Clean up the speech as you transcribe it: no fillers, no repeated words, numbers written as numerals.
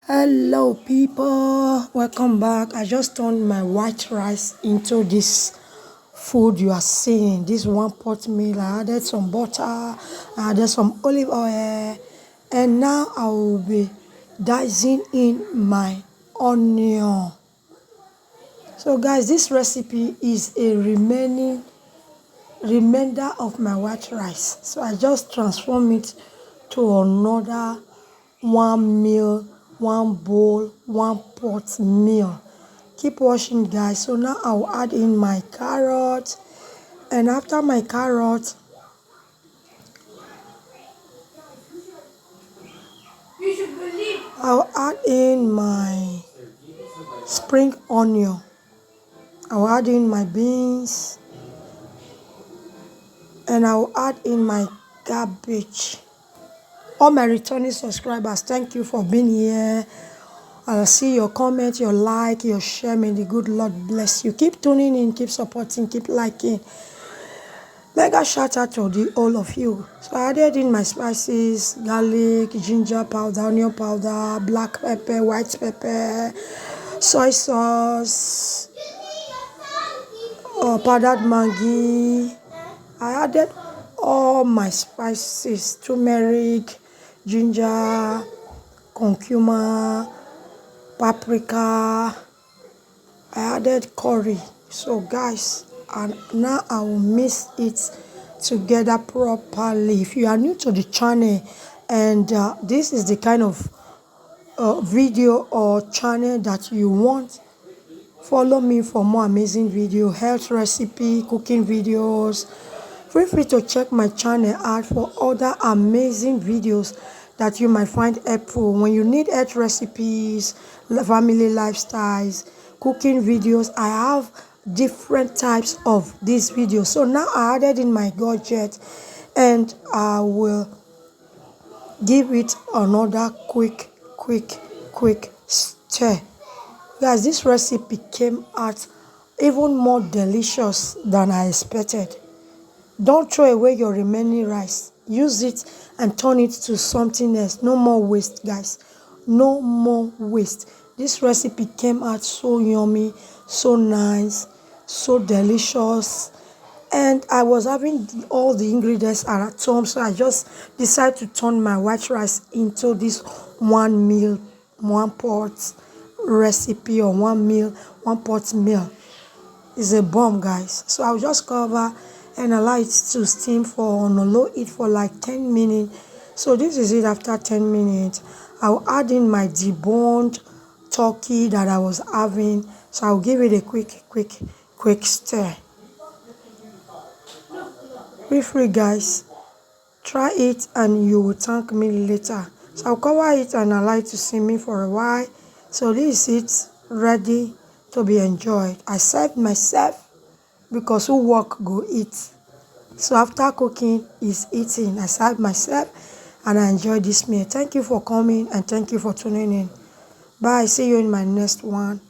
Hello people, welcome back. I just turned my white rice into this food you are seeing. This one pot meal. I added some butter, I added some olive oil, and now I will be dicing in my onion. So guys, this recipe is a remainder of my white rice. So I just transform it to another one meal, one bowl, one pot meal. Keep watching guys. So now I'll add in my carrot, and after my carrot I'll add in my spring onion. I'll add in my beans, and I'll add in my cabbage. All my returning subscribers, thank you for being here. I'll see your comment, your like, your share. May the good Lord bless you. Keep tuning in, keep supporting, keep liking. Mega shout out to all of you. So I added in my spices, garlic, ginger powder, onion powder, black pepper, white pepper, soy sauce, powdered maggi. I added all my spices, turmeric, ginger, cumcumer, paprika. I added curry. So guys, and now I will mix it together properly. If you are new to the channel and this is the kind of video or channel that you want, follow me for more amazing video, health recipe, cooking videos. Feel free to check my channel out for other amazing videos that you might find helpful. When you need health recipes, family lifestyles, cooking videos, I have different types of these videos. So now I added in my gadget, and I will give it another quick stir. Guys, this recipe came out even more delicious than I expected. Don't throw away your remaining rice. Use it and turn it to something else. No more waste, guys. No more waste. This recipe came out so yummy, so nice, so delicious. And I was having all the ingredients at home, so I just decided to turn my white rice into this one meal, one pot recipe, or one meal, one pot meal. It's a bomb, guys. So I'll just cover and allow it to steam for on a low heat for like 10 minutes. So this is it after 10 minutes. I'll add in my deboned turkey that I was having. So I'll give it a quick stir. Be free, guys. Try it and you will thank me later. So I'll cover it and allow it to simmer for a while. So this is it, ready to be enjoyed. I served myself because who work go eat. So after cooking is eating. I served myself and I enjoyed this meal. Thank you for coming and thank you for tuning in. Bye. See you in my next one.